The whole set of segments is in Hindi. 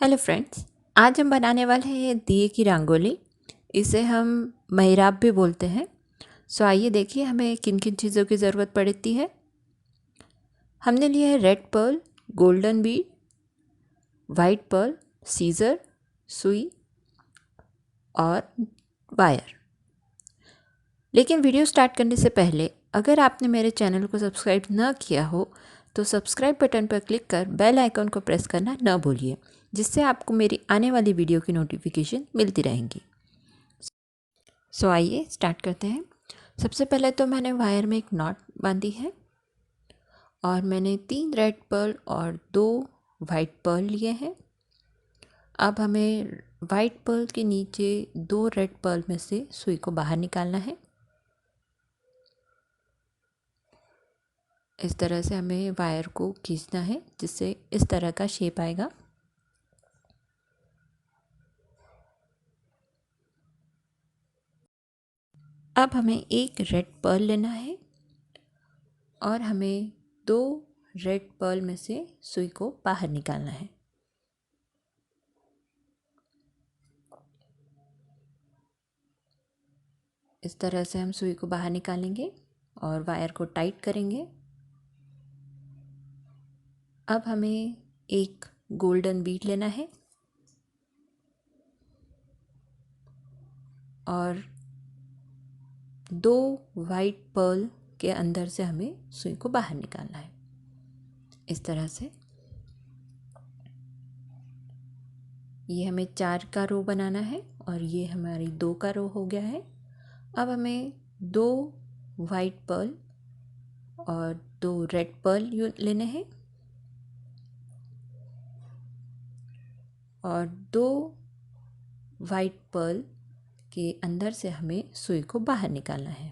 हेलो फ्रेंड्स, आज हम बनाने वाले हैं दिए की रंगोली। इसे हम मेहराब भी बोलते हैं। सो आइए देखिए हमें किन किन चीज़ों की ज़रूरत पड़ती है। हमने लिया है red pearl, golden bead, white pearl, scissor, सुई और वायर। लेकिन वीडियो स्टार्ट करने से पहले अगर आपने मेरे चैनल को सब्सक्राइब न किया हो तो सब्सक्राइब बटन पर क्लिक कर बेल आइकन को प्रेस करना न भूलिए, जिससे आपको मेरी आने वाली वीडियो की नोटिफिकेशन मिलती रहेंगी। सो आइए स्टार्ट करते हैं। सबसे पहले तो मैंने वायर में एक नॉट बांधी है और मैंने 3 रेड पर्ल और 2 वाइट पर्ल लिए हैं। अब हमें वाइट पर्ल के नीचे 2 रेड पर्ल में से सुई को बाहर निकालना है। इस तरह से हमें वायर को खींचना है जिससे इस तरह का शेप आएगा। अब हमें एक रेड पर्ल लेना है और हमें 2 रेड पर्ल में से सुई को बाहर निकालना है। इस तरह से हम सुई को बाहर निकालेंगे और वायर को टाइट करेंगे। अब हमें एक गोल्डन बीड लेना है और 2 वाइट पर्ल के अंदर से हमें सुई को बाहर निकालना है। इस तरह से ये हमें 4 का रो बनाना है और ये हमारी 2 का रो हो गया है। अब हमें 2 वाइट पर्ल और 2 रेड पर्ल लेने हैं और 2 वाइट पर्ल के अंदर से हमें सुई को बाहर निकालना है।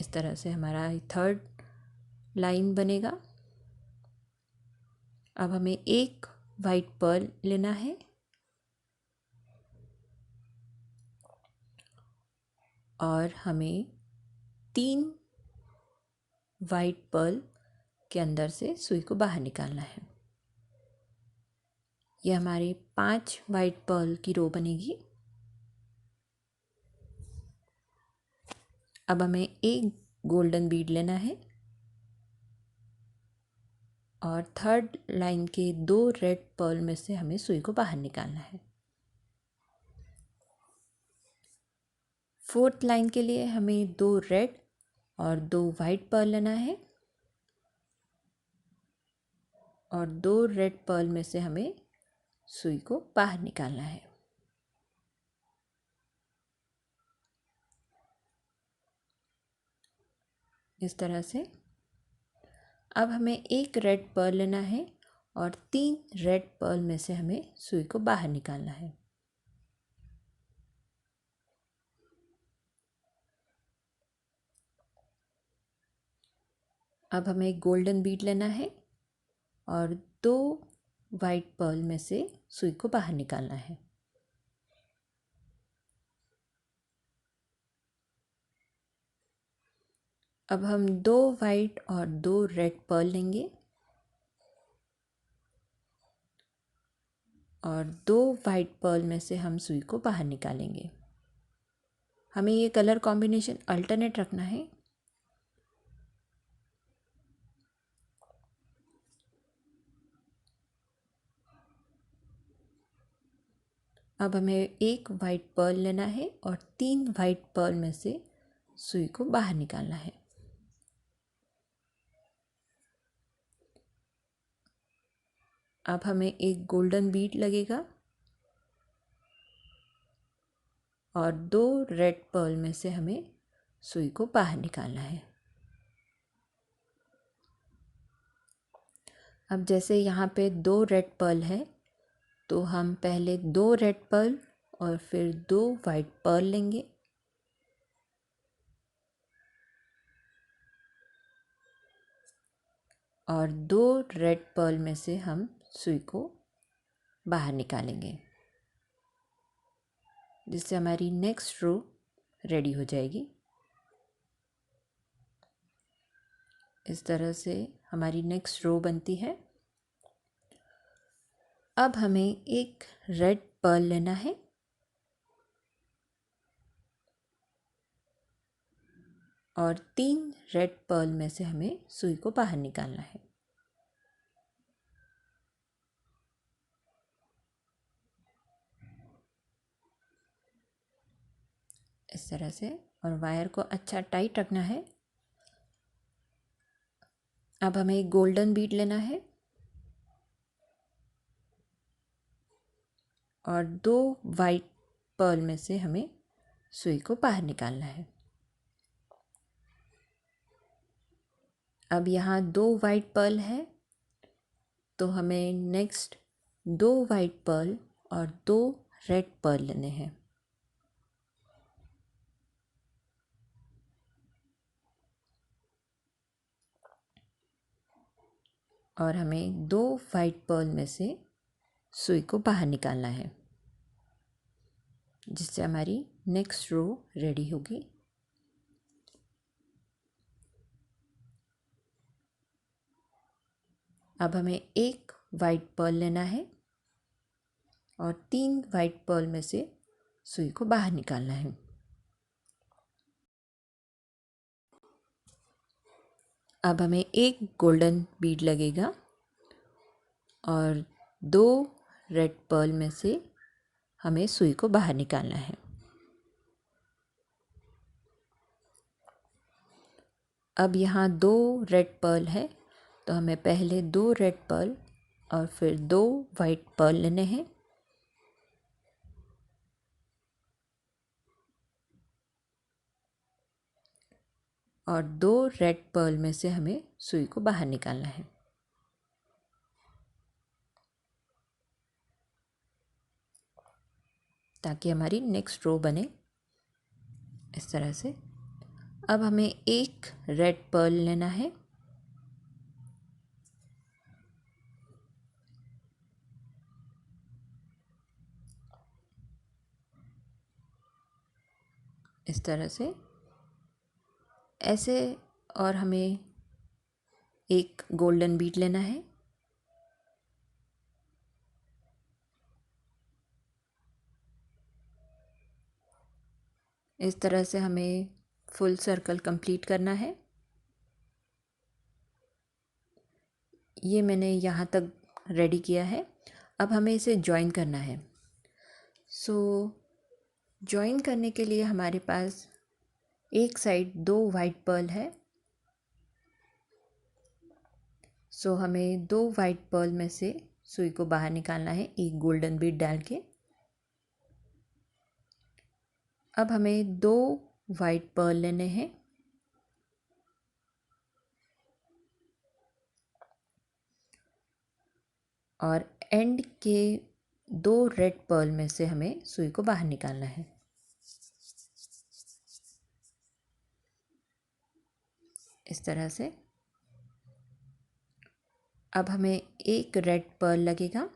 इस तरह से हमारा थर्ड लाइन बनेगा। अब हमें एक वाइट पर्ल लेना है और हमें 3 वाइट पर्ल के अंदर से सुई को बाहर निकालना है। यह हमारी 5 वाइट पर्ल की रो बनेगी। अब हमें एक गोल्डन बीड लेना है और थर्ड लाइन के 2 रेड पर्ल में से हमें सुई को बाहर निकालना है। फोर्थ लाइन के लिए हमें 2 रेड और 2 वाइट पर्ल लेना है और 2 रेड पर्ल में से हमें सुई को बाहर निकालना है। इस तरह से अब हमें एक रेड पर्ल लेना है और 3 रेड पर्ल में से हमें सुई को बाहर निकालना है। अब हमें एक गोल्डन बीड लेना है और 2 वाइट पर्ल में से सुई को बाहर निकालना है। अब हम 2 वाइट और 2 रेड पर्ल लेंगे और 2 वाइट पर्ल में से हम सुई को बाहर निकालेंगे। हमें ये कलर कॉम्बिनेशन अल्टरनेट रखना है। अब हमें एक वाइट पर्ल लेना है और 3 वाइट पर्ल में से सुई को बाहर निकालना है। अब हमें एक गोल्डन बीड लगेगा और 2 रेड पर्ल में से हमें सुई को बाहर निकालना है। अब जैसे यहाँ पे 2 रेड पर्ल है तो हम पहले 2 रेड पर्ल और फिर 2 वाइट पर्ल लेंगे और 2 रेड पर्ल में से हम सुई को बाहर निकालेंगे, जिससे हमारी नेक्स्ट रो रेडी हो जाएगी। इस तरह से हमारी नेक्स्ट रो बनती है। अब हमें एक रेड पर्ल लेना है और 3 रेड पर्ल में से हमें सुई को बाहर निकालना है। इस तरह से, और वायर को अच्छा टाइट रखना है। अब हमें एक गोल्डन बीड लेना है और 2 वाइट पर्ल में से हमें सुई को बाहर निकालना है। अब यहाँ 2 वाइट पर्ल है, तो हमें नेक्स्ट 2 वाइट पर्ल और 2 रेड पर्ल लेने हैं। और हमें 2 वाइट पर्ल में से सुई को बाहर निकालना है, जिससे हमारी नेक्स्ट रो रेडी होगी। अब हमें एक वाइट पर्ल लेना है और 3 वाइट पर्ल में से सुई को बाहर निकालना है। अब हमें एक गोल्डन बीड लगेगा और 2 रेड पर्ल में से हमें सुई को बाहर निकालना है। अब यहाँ 2 रेड पर्ल है, तो हमें पहले 2 रेड पर्ल और फिर 2 वाइट पर्ल लेने हैं। और 2 रेड पर्ल में से हमें सुई को बाहर निकालना है। ताकि हमारी नेक्स्ट रो बने इस तरह से। अब हमें एक रेड पर्ल लेना है इस तरह से ऐसे, और हमें एक गोल्डन बीड लेना है। इस तरह से हमें फुल सर्कल कंप्लीट करना है। ये मैंने यहाँ तक रेडी किया है। अब हमें इसे जॉइन करना है। सो जॉइन करने के लिए हमारे पास एक साइड 2 वाइट पर्ल है। सो हमें 2 वाइट पर्ल में से सुई को बाहर निकालना है एक गोल्डन बीड डाल के। अब हमें 2 वाइट पर्ल लेने हैं और एंड के 2 रेड पर्ल में से हमें सुई को बाहर निकालना है इस तरह से। अब हमें एक रेड पर्ल लगेगा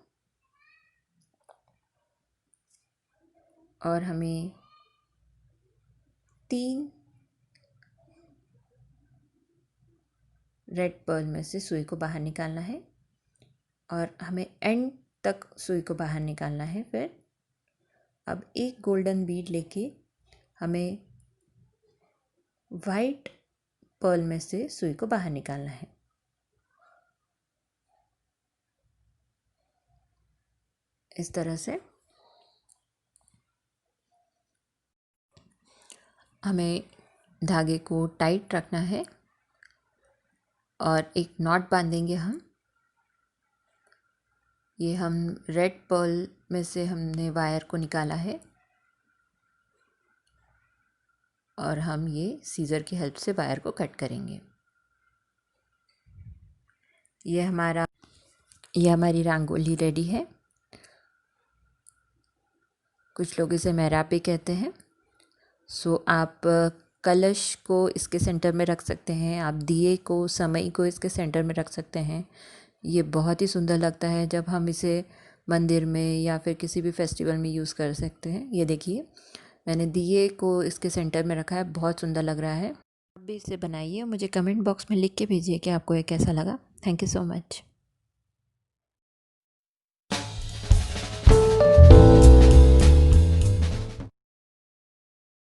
और हमें 3 रेड पर्ल में से सुई को बाहर निकालना है और हमें एंड तक सुई को बाहर निकालना है। फिर अब एक गोल्डन बीड लेके हमें वाइट पर्ल में से सुई को बाहर निकालना है इस तरह से। हमें धागे को टाइट रखना है और एक नॉट बांधेंगे हम। ये हम रेड पर्ल में से हमने वायर को निकाला है और हम ये सीज़र की हेल्प से वायर को कट करेंगे। ये हमारी रंगोली रेडी है। कुछ लोग इसे मेहराब भी कहते हैं। सो आप कलश को इसके सेंटर में रख सकते हैं, आप दिए को, समई को इसके सेंटर में रख सकते हैं। ये बहुत ही सुंदर लगता है जब हम इसे मंदिर में या फिर किसी भी फेस्टिवल में यूज़ कर सकते हैं। ये देखिए, मैंने दिए को इसके सेंटर में रखा है, बहुत सुंदर लग रहा है। आप भी इसे बनाइए, मुझे कमेंट बॉक्स में लिख के भेजिए कि आपको ये कैसा लगा। Thank you so much.